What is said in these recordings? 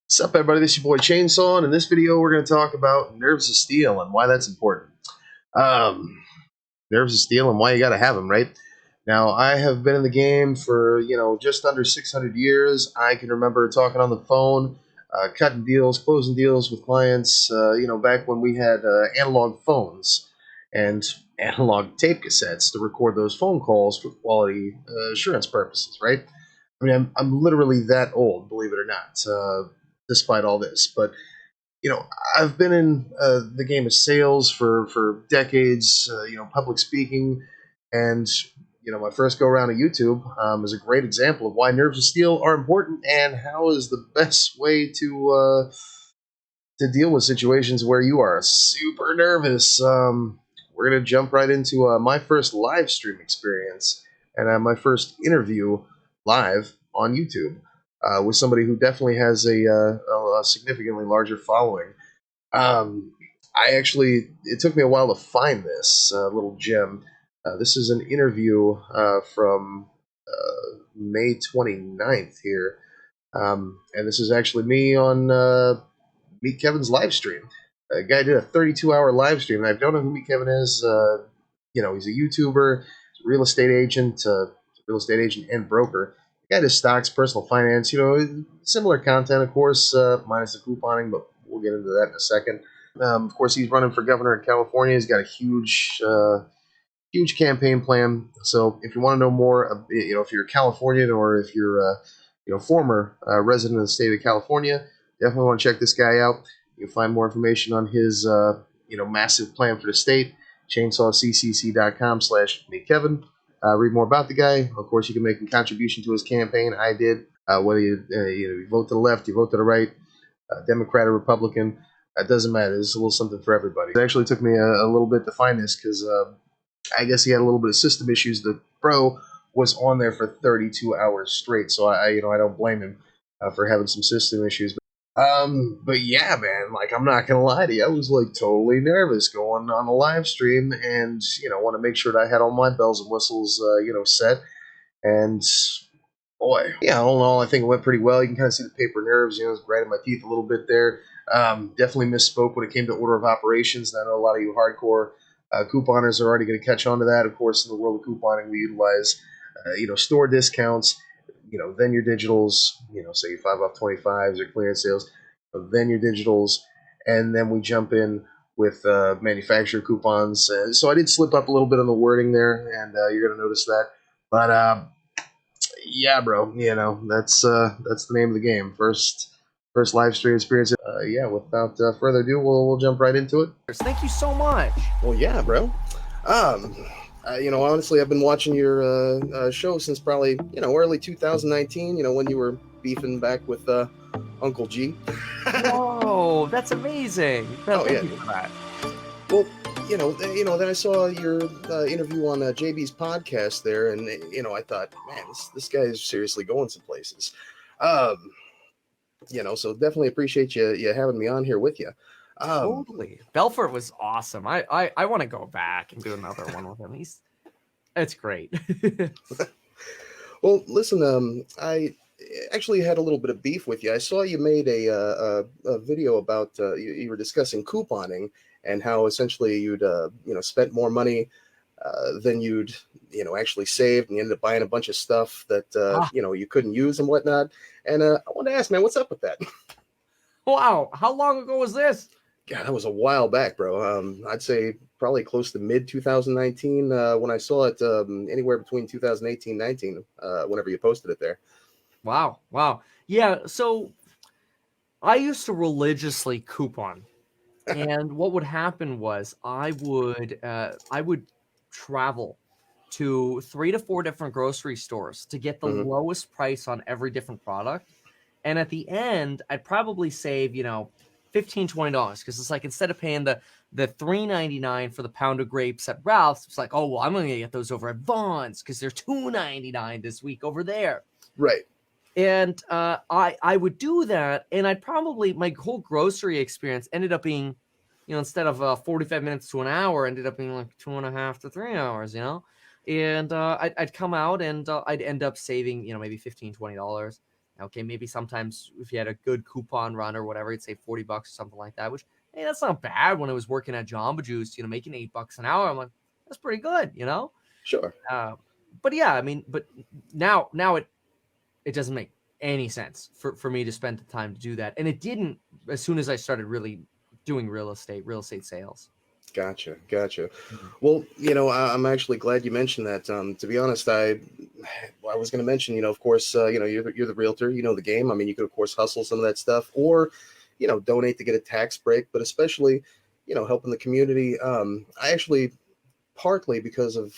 What's up, everybody? This is your boy Chainsaw, and in this video, we're going to talk about nerves of steel and why that's important. Um, Nerves of steel and why you got to have them, right? Now, I have been in the game for just under 600 years. I can remember talking on the phone, cutting deals, closing deals with clients. Back when we had analog phones and analog tape cassettes to record those phone calls for quality assurance purposes, right? I mean, I'm literally that old, believe it or not, despite all this. But you know, I've been in the game of sales for decades. Public speaking, and my first go around of YouTube is a great example of why nerves of steel are important and how is the best way to deal with situations where you are super nervous. We're gonna jump right into my first live stream experience and my first interview live on YouTube with somebody who definitely has a significantly larger following. Um, it took me a while to find this little gem. This is an interview from May 29th here. And this is actually me on Meet Kevin's live stream. A guy did a 32-hour live stream, and I don't know who Meet Kevin is. He's a YouTuber, real estate agent, and broker. The guy does stocks, personal finance, similar content, of course, minus the couponing, but we'll get into that in a second. Of course, he's running for governor in California. He's got a huge campaign plan. So if you want to know more, if you're a Californian or if you're former resident of the state of California, definitely want to check this guy out. You can find more information on his massive plan for the state. chainsawccc.com/meetkevin. Read more about the guy. Of course, you can make a contribution to his campaign. I did. Whether you vote to the left, you vote to the right, Democrat or Republican, it doesn't matter. There's a little something for everybody. It actually took me a little bit to find this because I guess he had a little bit of system issues. The bro was on there for 32 hours straight, so I don't blame him for having some system issues. But yeah, man, like I'm not gonna lie to you, I was like totally nervous going on a live stream, and want to make sure that I had all my bells and whistles, set. And boy, yeah, all in all, I think it went pretty well. You can kind of see the paper nerves, it's grinding my teeth a little bit there. Definitely misspoke when it came to order of operations. And I know a lot of you hardcore couponers are already going to catch on to that. Of course, in the world of couponing, we utilize, store discounts, then your digitals, say 5 off 25s or clearance sales, then your digitals, and then we jump in with manufacturer coupons. So I did slip up a little bit on the wording there, and you're going to notice that. But yeah, bro, that's the name of the game. First live stream experience. Yeah, without further ado, we'll jump right into it. Thank you so much. Well, yeah, bro. Honestly, I've been watching your show since probably early 2019. When you were beefing back with Uncle G. Whoa, that's amazing. Thank you for that. Well, then I saw your interview on JB's podcast there, and I thought, man, this guy is seriously going some places. So definitely appreciate you having me on here with you. Totally. Belfort was awesome. I want to go back and do another one with him. It's great. Well, listen, I actually had a little bit of beef with you. I saw you made a video about you were discussing couponing and how essentially you'd spent more money than you'd actually saved, and you ended up buying a bunch of stuff that you couldn't use and whatnot. And I wanted to ask, man, what's up with that? Wow, how long ago was this? God, that was a while back, bro. I'd say probably close to mid 2019 when I saw it. Anywhere between 2018 19, whenever you posted it there. Wow. Yeah, so I used to religiously coupon. And what would happen was I would travel to 3 to 4 different grocery stores to get the lowest price on every different product. And at the end, I'd probably save, $15, $20, because it's like instead of paying the $3.99 for the pound of grapes at Ralph's, it's like, oh, well, I'm going to get those over at Vaughn's because they're $2.99 this week over there. Right. And I would do that, and my whole grocery experience ended up being, instead of 45 minutes to an hour, ended up being like 2.5 to 3 hours, And I'd come out and I'd end up saving, maybe $15, $20. Okay, maybe sometimes if you had a good coupon run or whatever, it's say $40 or something like that, which, hey, that's not bad. When I was working at Jamba Juice, making $8 an hour, I'm like, that's pretty good. Sure. Uh, but yeah, I mean, but now it doesn't make any sense for me to spend the time to do that. And it didn't as soon as I started really doing real estate sales. Gotcha, gotcha. Mhm. Well, I'm actually glad you mentioned that. To be honest, I was going to mention, of course, you're the realtor, you know the game. I mean, you could of course hustle some of that stuff, or, donate to get a tax break. But especially, helping the community. I actually partly because of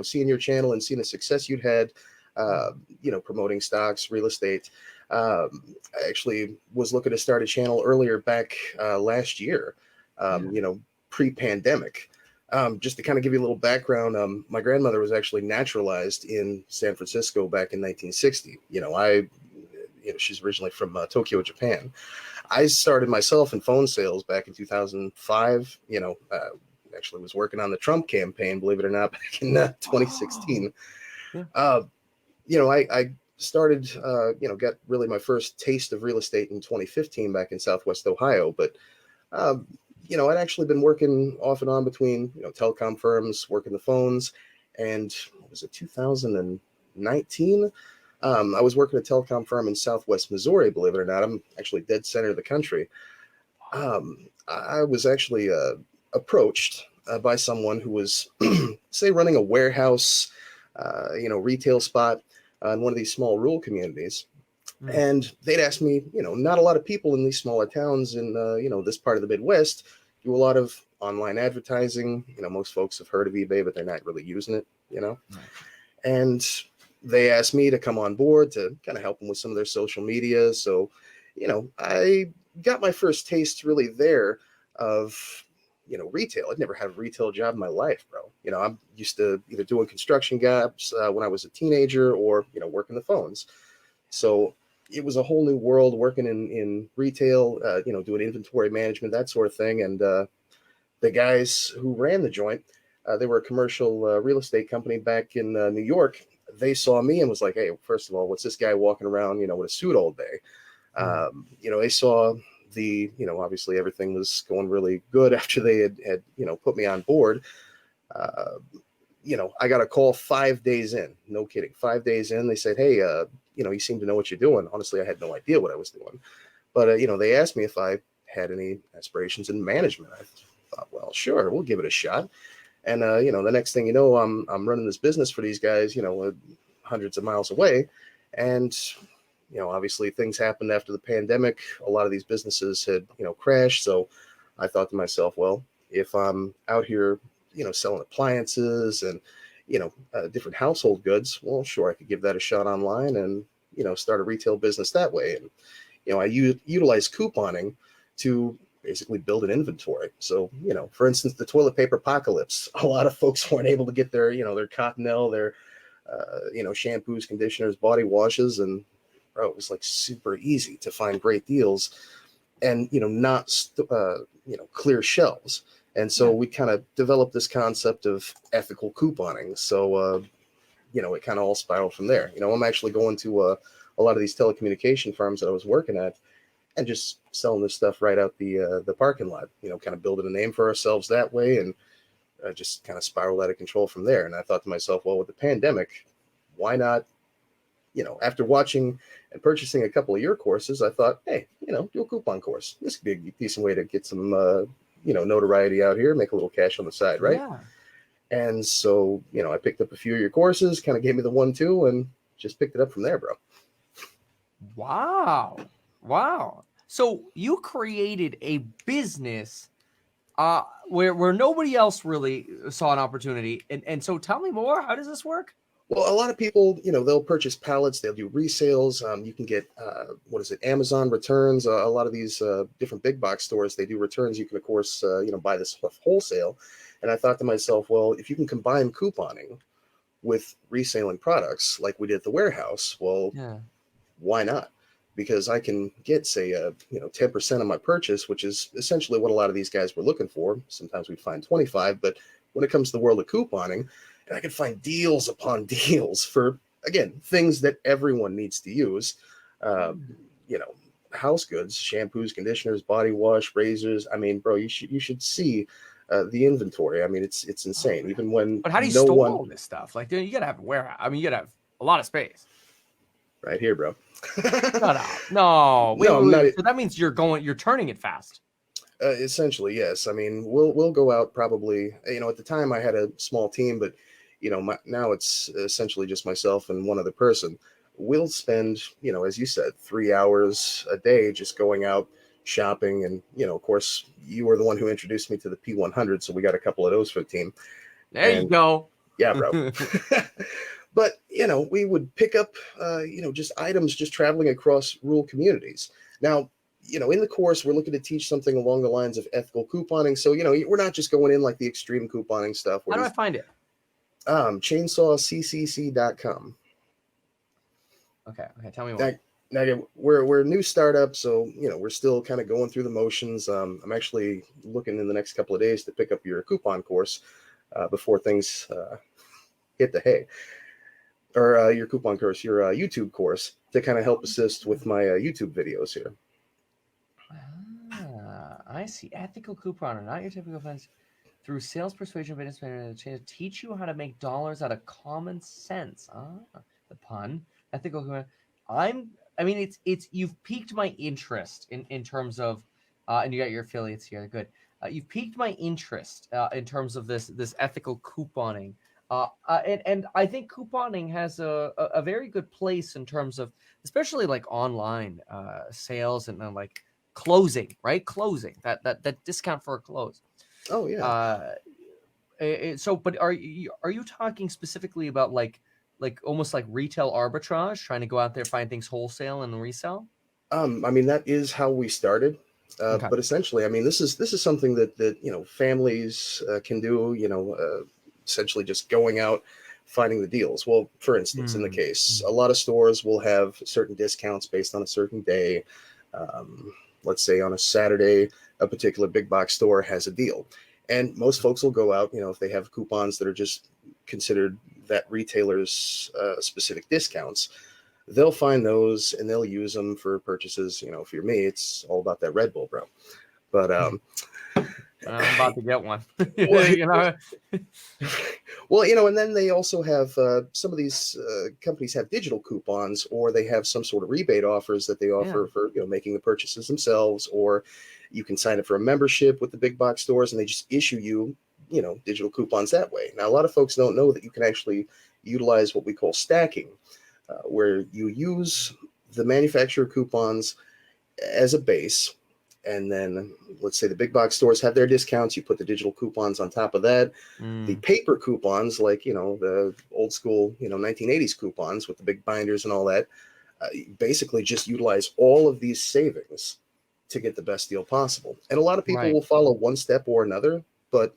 seeing your channel and seeing the success you'd had, uh, promoting stocks, real estate. I actually was looking to start a channel earlier back last year. Yeah. Pre-pandemic. Just to kind of give you a little background, my grandmother was actually naturalized in San Francisco back in 1960. She's originally from Tokyo, Japan. I started myself in phone sales back in 2005. Actually was working on the Trump campaign, believe it or not, back in Oh, 2016. yeah. Uh, I started, got really my first taste of real estate in 2015 back in Southwest Ohio. But um, I'd actually been working off and on between, telecom firms, working the phones, and what was it, 2019? I was working at a telecom firm in Southwest Missouri, believe it or not. I'm actually dead center of the country. I was actually approached by someone who was, say, running a warehouse, retail spot in one of these small rural communities. Mm. And they'd ask me, not a lot of people in these smaller towns in, this part of the Midwest do a lot of online advertising. Most folks have heard of eBay, but they're not really using it. Right. And they asked me to come on board to kind of help them with some of their social media. So, I got my first taste really there of, retail. I'd never had a retail job in my life, bro. I'm used to either doing construction jobs when I was a teenager or, working the phones. So it was a whole new world working in retail, doing inventory management, that sort of thing. And the guys who ran the joint, they were a commercial real estate company back in New York. They saw me and was like, "Hey, first of all, what's this guy walking around, with a suit all day?" Mm. They saw obviously everything was going really good after they had put me on board. Uh, I got a call 5 days in. No kidding. 5 days in, they said, "Hey, you seem to know what you're doing." Honestly, I had no idea what I was doing, but they asked me if I had any aspirations in management. I thought, well, sure, we'll give it a shot. And the next thing you know, I'm running this business for these guys, hundreds of miles away, and obviously things happened after the pandemic. A lot of these businesses had crashed. So I thought to myself, well, if I'm out here, selling appliances and different household goods, well, sure, I could give that a shot online and start a retail business that way. And I utilize couponing to basically build an inventory. So, for instance, the toilet paper apocalypse, a lot of folks weren't able to get their Cottonelle, their, shampoos, conditioners, body washes. And bro, it was like super easy to find great deals and, not, clear shelves. And so Yeah. we kind of developed this concept of ethical couponing. So, it kind of all spiraled from there. I'm actually going to a lot of these telecommunication firms that I was working at and just selling this stuff right out the parking lot. Kind of building a name for ourselves that way, and just kind of spiraled out of control from there. And I thought to myself, well, with the pandemic, why not? After watching and purchasing a couple of your courses, I thought, hey, do a coupon course. This could be a decent way to get some, notoriety out here, make a little cash on the side, right? Yeah. And so, I picked up a few of your courses, kind of gave me the 1-2, and just picked it up from there, bro. Wow. Wow. So you created a business where nobody else really saw an opportunity. And so tell me more. How does this work? Well, a lot of people, they'll purchase pallets, they'll do resales. You can get, what is it, Amazon returns. A lot of these different big box stores, they do returns. You can, of course, buy this stuff wholesale. And I thought to myself, well, if you can combine couponing with reselling products like we did at the warehouse, well, Yeah. why not? Because I can get, say, 10% of my purchase, which is essentially what a lot of these guys were looking for. Sometimes we'd find 25, but when it comes to the world of couponing, and I can find deals upon deals for, again, things that everyone needs to use. Uh, you know, house goods, shampoos, conditioners, body wash, razors. I mean, bro, you should see the inventory. I mean, it's insane. Even when But how do you no store one all this stuff? Like, dude, you gotta have a warehouse. I mean, you gotta have a lot of space. right here, bro. Shut up. No, wait, No, wait, I'm not. wait. So that means you're turning it fast. Essentially, yes. I mean, we'll go out probably. At the time I had a small team, but now it's essentially just myself and one other person. We'll spend, as you said, 3 hours a day just going out shopping, and of course, you were the one who introduced me to the P100, so we got a couple of those for the team. There you And go. yeah, bro. But we would pick up, just items just traveling across rural communities. Now, in the course, we're looking to teach something along the lines of ethical couponing. So, we're not just going in like the extreme couponing stuff. How do I find it? Chainsawccc.com. Okay, tell me more. Now, again, we're a new startup, so we're still kind of going through the motions. I'm actually looking in the next couple of days to pick up your coupon course before things hit the hay, or your coupon course, your YouTube course, to kind of help assist with my YouTube videos here. I see. Ethical couponer, not your typical friends. Through sales persuasion, business management, teach you how to make dollars out of common sense. The pun. Ethical couponer. I mean, it's you've piqued my interest in terms of, and you got your affiliates here. Good. You've piqued my interest in terms of this ethical couponing. And I think couponing has a very good place in terms of, especially like online sales and like closing, right? Closing that discount for a close. Oh yeah. But are you talking specifically about like almost like retail arbitrage, trying to go out there, find things wholesale and resell? I mean, that is how we started. Okay. But essentially, I mean, this is something that families can do. Essentially just going out, finding the deals. Well, for instance, in the case, a lot of stores will have certain discounts based on a certain day. Let's say on a Saturday, a particular big box store has a deal. And most folks will go out, if they have coupons that are just considered that retailer's specific discounts, they'll find those and they'll use them for purchases. If you're me, it's all about that Red Bull, bro. But I'm about to get one. Well, and then they also have some of these companies have digital coupons, or they have some sort of rebate offers that they offer for making the purchases themselves, or you can sign up for a membership with the big box stores, and they just issue you digital coupons that way. Now, a lot of folks don't know that you can actually utilize what we call stacking, where you use the manufacturer coupons as a base. And then let's say the big box stores have their discounts. You put the digital coupons on top of that. The paper coupons, like, the old school, 1980s coupons with the big binders and all that, basically just utilize all of these savings to get the best deal possible. And a lot of people will follow one step or another, but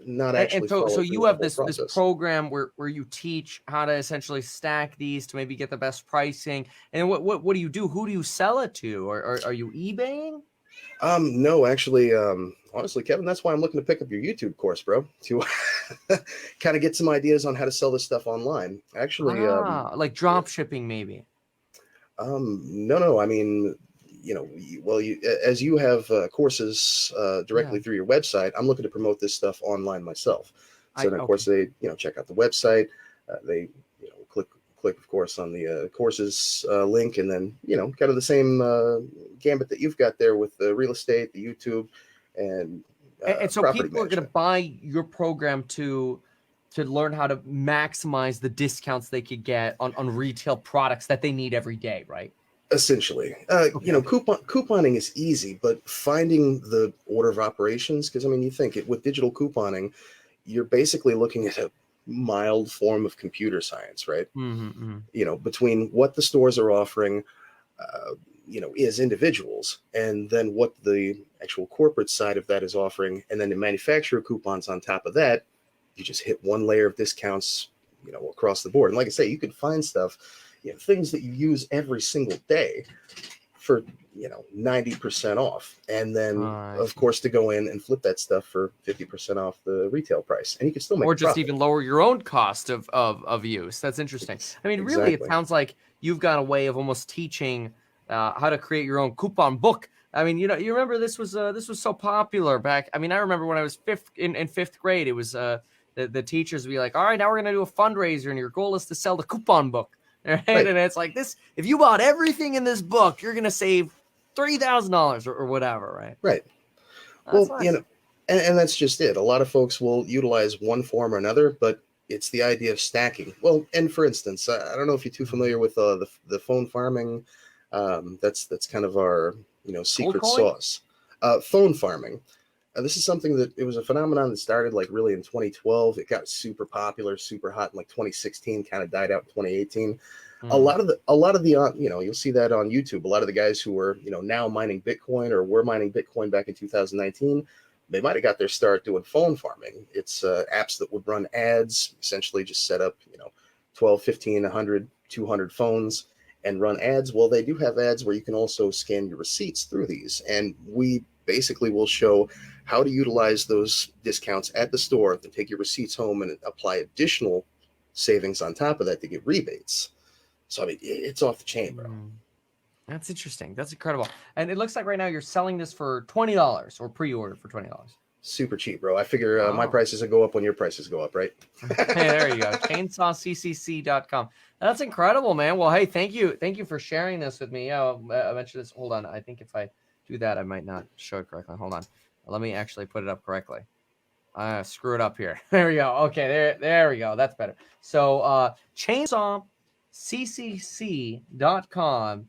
not actually. And so you have this program where you teach how to essentially stack these to maybe get the best pricing. And what do you do? Who do you sell it to? Or are you eBaying? No, actually, honestly, Kevin, that's why I'm looking to pick up your YouTube course, bro, to kind of get some ideas on how to sell this stuff online. Actually, like drop shipping, maybe. No, I mean, as you have courses directly through your website, I'm looking to promote this stuff online myself. So then, of course, they check out the website. They click, of course, on the courses link, and then kind of the same gambit that you've got there with the real estate, the YouTube, and so people are going to buy your program to learn how to maximize the discounts they could get on retail products that they need every day, right? Essentially, couponing is easy, but finding the order of operations, because I mean, you think it with digital couponing, you're basically looking at a mild form of computer science, right? Between what the stores are offering, as individuals, and then what the actual corporate side of that is offering, and then the manufacturer coupons on top of that, you just hit one layer of discounts, across the board. And like I say, you can find stuff. Things that you use every single day for 90% off, and then of course to go in and flip that stuff for 50% off the retail price, and you can still make or just even lower your own cost of use. That's interesting. I mean, really, it sounds like you've got a way of almost teaching how to create your own coupon book. I mean, you remember this was so popular back. I mean, I remember when I was in fifth grade, it was the teachers would be like, all right, now we're gonna do a fundraiser, and your goal is to sell the coupon book. Right? And it's like this: if you bought everything in this book, you're gonna save $3,000 or whatever, right? Right. That's Well, nice. and that's just it. A lot of folks will utilize one form or another, but it's the idea of stacking. Well, and for instance, I don't know if you're too familiar with the phone farming. That's kind of our secret sauce. Phone farming. This is something that it was a phenomenon that started like really in 2012. It got super popular, super hot in like 2016. Kind of died out in 2018. A lot of the you'll see that on YouTube. A lot of the guys who were now mining Bitcoin or were mining Bitcoin back in 2019, they might have got their start doing phone farming. It's apps that would run ads, essentially just set up 12, 15, 100, 200 phones and run ads. Well, they do have ads where you can also scan your receipts through these, and we basically will show how to utilize those discounts at the store, then take your receipts home and apply additional savings on top of that to get rebates. So, I mean, it's off the chain, bro. That's interesting. That's incredible. And it looks like right now you're selling this for $20 or pre-order for $20. Super cheap, bro. I figure my prices will go up when your prices go up, right? Hey, there you go. ChainsawCCC.com. That's incredible, man. Well, hey, thank you. Thank you for sharing this with me. I mentioned this. Hold on. I think if I do that, I might not show it correctly. Hold on. Let me actually put it up correctly. Screw it up here. There we go. Okay, there we go. That's better. So ChainsawCCC.com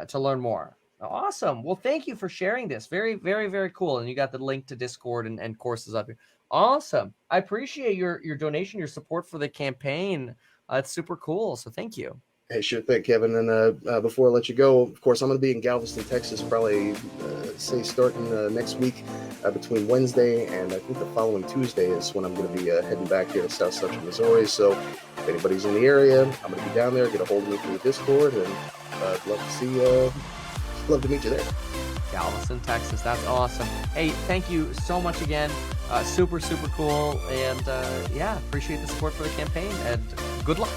to learn more. Awesome. Well, thank you for sharing this. Very, very, very cool. And you got the link to Discord and courses up here. Awesome. I appreciate your donation, your support for the campaign. It's super cool. So thank you. Hey, sure thing, Kevin. And before I let you go, of course, I'm going to be in Galveston, Texas, probably starting next week between Wednesday and I think the following Tuesday is when I'm going to be heading back here to South Central Missouri. So if anybody's in the area, I'm going to be down there. Get a hold of me through Discord, and I'd love to meet you there. Galveston, Texas. That's awesome. Hey, thank you so much again. Super, super cool. And yeah, appreciate the support for the campaign, and good luck.